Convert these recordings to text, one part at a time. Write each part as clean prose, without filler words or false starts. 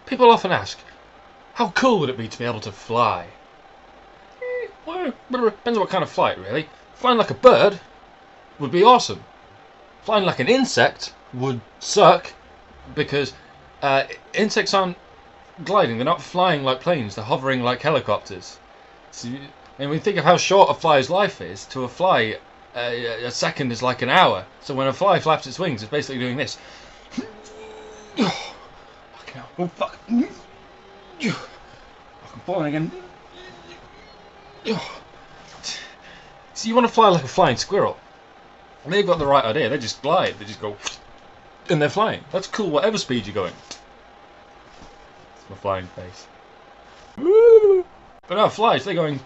People often ask, how cool would it be to be able to fly? Well, it depends on what kind of flight, really. Flying like a bird would be awesome. Flying like an insect would suck, because insects aren't gliding, they're not flying like planes, they're hovering like helicopters. So, and when you think of how short a fly's life is, to a fly, a second is like an hour. So when a fly flaps its wings, it's basically doing this. Oh, fuck. I'm falling again. So you want to fly like a flying squirrel. And they've got the right idea. They just glide. They just go, and they're flying. That's cool, whatever speed you're going. It's my flying face. But no, flies, they're going.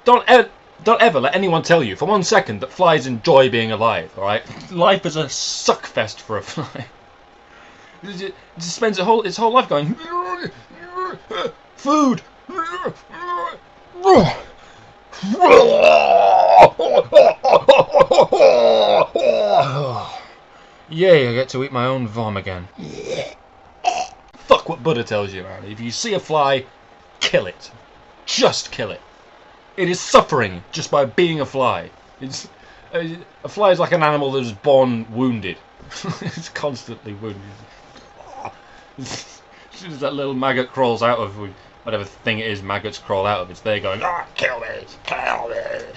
Don't ever let anyone tell you for 1 second that flies enjoy being alive. All right, life is a suckfest for a fly. It just spends its whole life going food. Yay, I get to eat my own vom again. Fuck what Buddha tells you, man. If you see a fly, kill it. Just kill it. It is suffering just by being a fly. A fly is like an animal that was born wounded. It's constantly wounded. As soon as that little maggot crawls out of whatever thing it is maggots crawl out of, it's there going, kill it, kill it.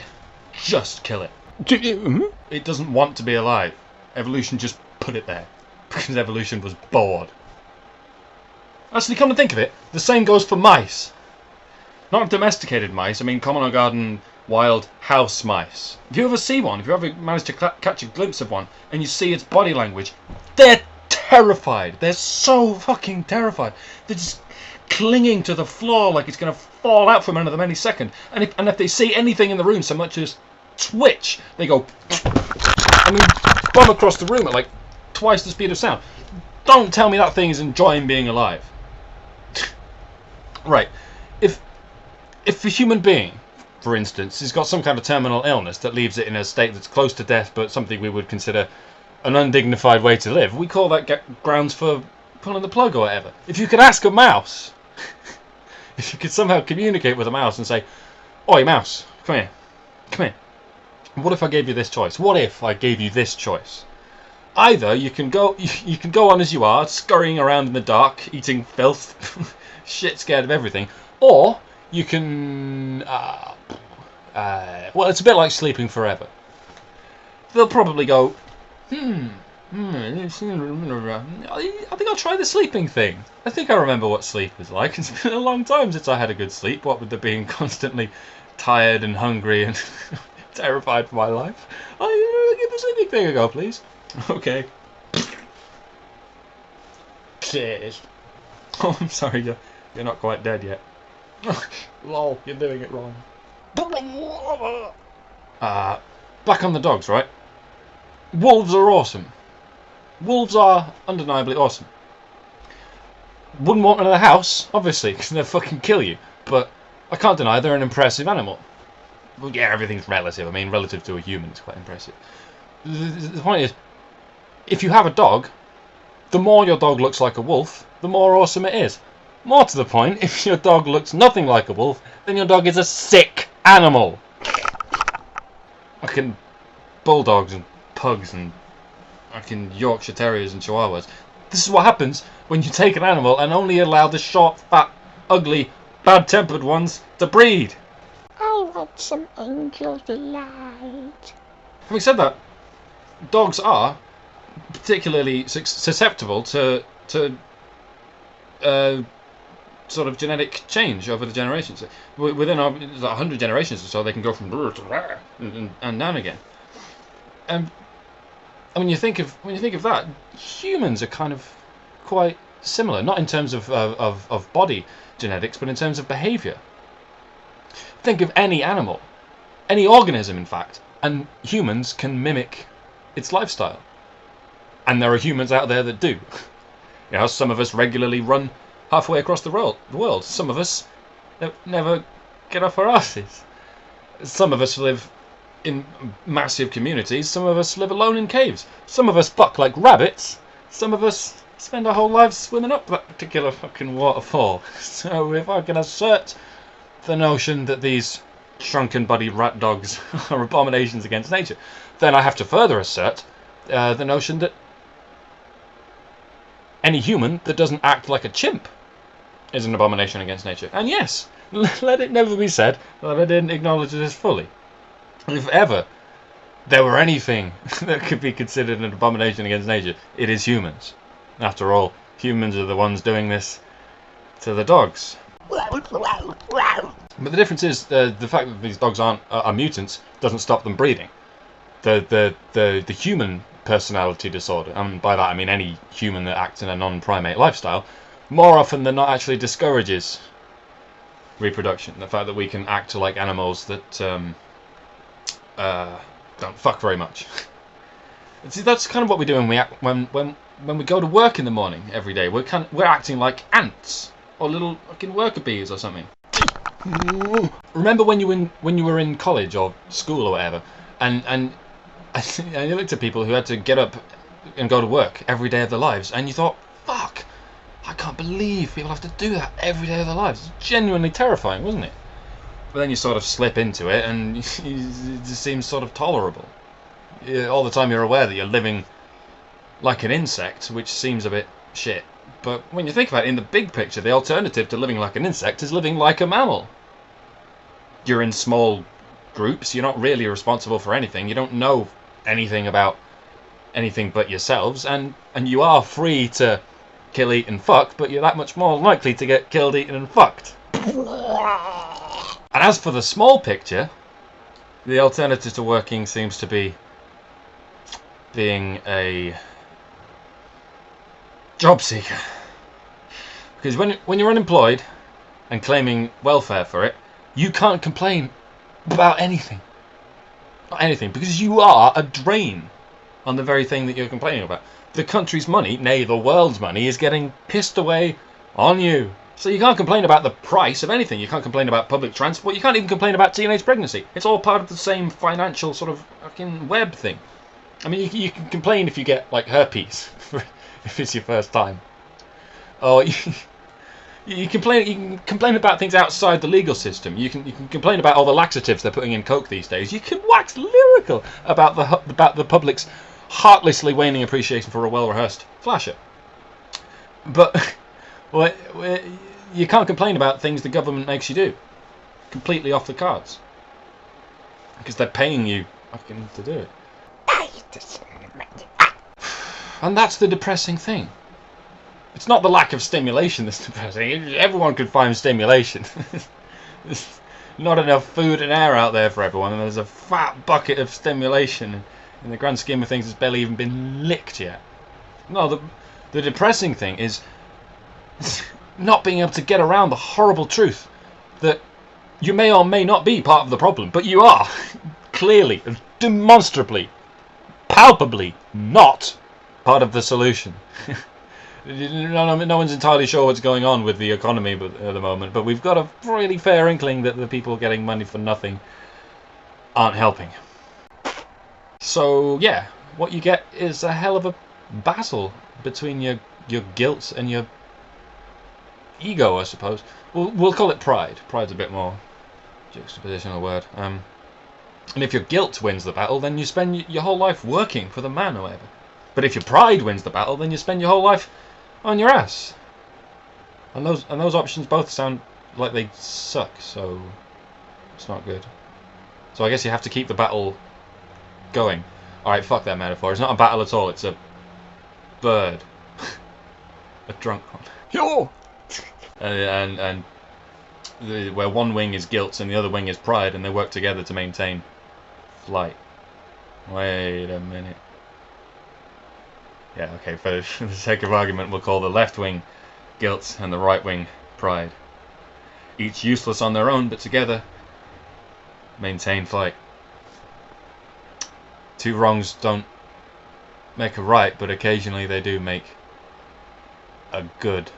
Just kill it. It doesn't want to be alive. Evolution just put it there. Because evolution was bored. Actually, come to think of it, the same goes for mice. Not domesticated mice, I mean common or garden wild house mice. If you ever see one, if you ever manage to catch a glimpse of one, and you see its body language, they're terrified. They're so fucking terrified. They're just clinging to the floor like it's going to fall out from under them any second. And if they see anything in the room so much as twitch, they go, I mean, bomb across the room at like twice the speed of sound. Don't tell me that thing is enjoying being alive. Right. If a human being, for instance, has got some kind of terminal illness that leaves it in a state that's close to death but something we would consider an undignified way to live, we call that grounds for pulling the plug or whatever. If you could ask a mouse, if you could somehow communicate with a mouse and say, "Oi, mouse, come here, come here. What if I gave you this choice? What if I gave you this choice? Either you can go on as you are, scurrying around in the dark, eating filth, shit scared of everything, or you can, well, it's a bit like sleeping forever." They'll probably go, I think I'll try the sleeping thing. I think I remember what sleep is like. It's been a long time since I had a good sleep, what with the being constantly tired and hungry and terrified for my life. Give the sleeping thing a go, please. Okay. Cheers. Oh, I'm sorry, you're not quite dead yet. Lol, you're doing it wrong. Back on the dogs, right? Wolves are awesome. Wolves are undeniably awesome. Wouldn't want them in the house, obviously, because they'll fucking kill you. But I can't deny they're an impressive animal. Well, yeah, everything's relative. I mean, relative to a human, it's quite impressive. The point is, if you have a dog, the more your dog looks like a wolf, the more awesome it is. More to the point, if your dog looks nothing like a wolf, then your dog is a sick animal. Fucking bulldogs and pugs and fucking Yorkshire Terriers and Chihuahuas. This is what happens when you take an animal and only allow the short, fat, ugly, bad-tempered ones to breed. I want some angel delight. Having said that, dogs are particularly susceptible to sort of genetic change over the generations. Within 100 generations or so, they can go from to and down again. And when you think of that, humans are kind of quite similar, not in terms of body genetics, but in terms of behaviour. Think of any animal, any organism, in fact, and humans can mimic its lifestyle. And there are humans out there that do. You know, some of us regularly run halfway across the world. Some of us never get off our asses. Some of us live in massive communities. Some of us live alone in caves. Some of us fuck like rabbits. Some of us spend our whole lives swimming up that particular fucking waterfall. So if I can assert the notion that these shrunken body rat dogs are abominations against nature, then I have to further assert the notion that any human that doesn't act like a chimp is an abomination against nature. And yes, let it never be said that I didn't acknowledge this fully. If ever there were anything that could be considered an abomination against nature, it is humans. After all, humans are the ones doing this to the dogs. But the difference is the fact that these dogs are mutants doesn't stop them breeding. The human personality disorder, and by that I mean any human that acts in a non-primate lifestyle, more often than not actually discourages reproduction. The fact that we can act like animals that don't fuck very much. See, that's kind of what we do when we go to work in the morning every day. We're acting like ants or little fucking worker bees or something. Remember when you were in college or school or whatever, and you looked at people who had to get up and go to work every day of their lives, and you thought, fuck, I can't believe people have to do that every day of their lives. It's genuinely terrifying, wasn't it? But then you sort of slip into it, and it just seems sort of tolerable. All the time you're aware that you're living like an insect, which seems a bit shit. But when you think about it, in the big picture, the alternative to living like an insect is living like a mammal. You're in small groups, you're not really responsible for anything, you don't know anything about anything but yourselves, and you are free to kill, eat and fuck, but you're that much more likely to get killed, eaten and fucked. And as for the small picture, the alternative to working seems to be being a job seeker. Because when you're unemployed and claiming welfare for it, you can't complain about anything. Not anything, because you are a drain on the very thing that you're complaining about. The country's money, nay, the world's money, is getting pissed away on you. So you can't complain about the price of anything. You can't complain about public transport. You can't even complain about teenage pregnancy. It's all part of the same financial sort of fucking web thing. I mean, you can complain if you get, like, herpes, if it's your first time. Or you can complain about things outside the legal system. You can complain about all the laxatives they're putting in coke these days. You can wax lyrical about the public's heartlessly waning appreciation for a well-rehearsed flasher. But you can't complain about things the government makes you do. Completely off the cards. Because they're paying you fucking to do it. And that's the depressing thing. It's not the lack of stimulation that's depressing. Everyone could find stimulation. There's not enough food and air out there for everyone, and there's a fat bucket of stimulation. In the grand scheme of things, it's barely even been licked yet. No, the depressing thing is not being able to get around the horrible truth that you may or may not be part of the problem, but you are clearly, demonstrably, palpably not part of the solution. No one's entirely sure what's going on with the economy at the moment, but we've got a really fair inkling that the people getting money for nothing aren't helping. So yeah, what you get is a hell of a battle between your guilt and your ego, I suppose. We'll call it pride. Pride's a bit more juxtapositional word. And if your guilt wins the battle, then you spend your whole life working for the man or whatever. But if your pride wins the battle, then you spend your whole life on your ass. And those options both sound like they suck, so it's not good. So I guess you have to keep the battle going. Alright, fuck that metaphor. It's not a battle at all, it's a bird. A drunk one. Yo! And where one wing is guilt and the other wing is pride, and they work together to maintain flight. Wait a minute. Yeah, okay, for the sake of argument, we'll call the left wing guilt and the right wing pride. Each useless on their own, but together maintain flight. Two wrongs don't make a right, but occasionally they do make a good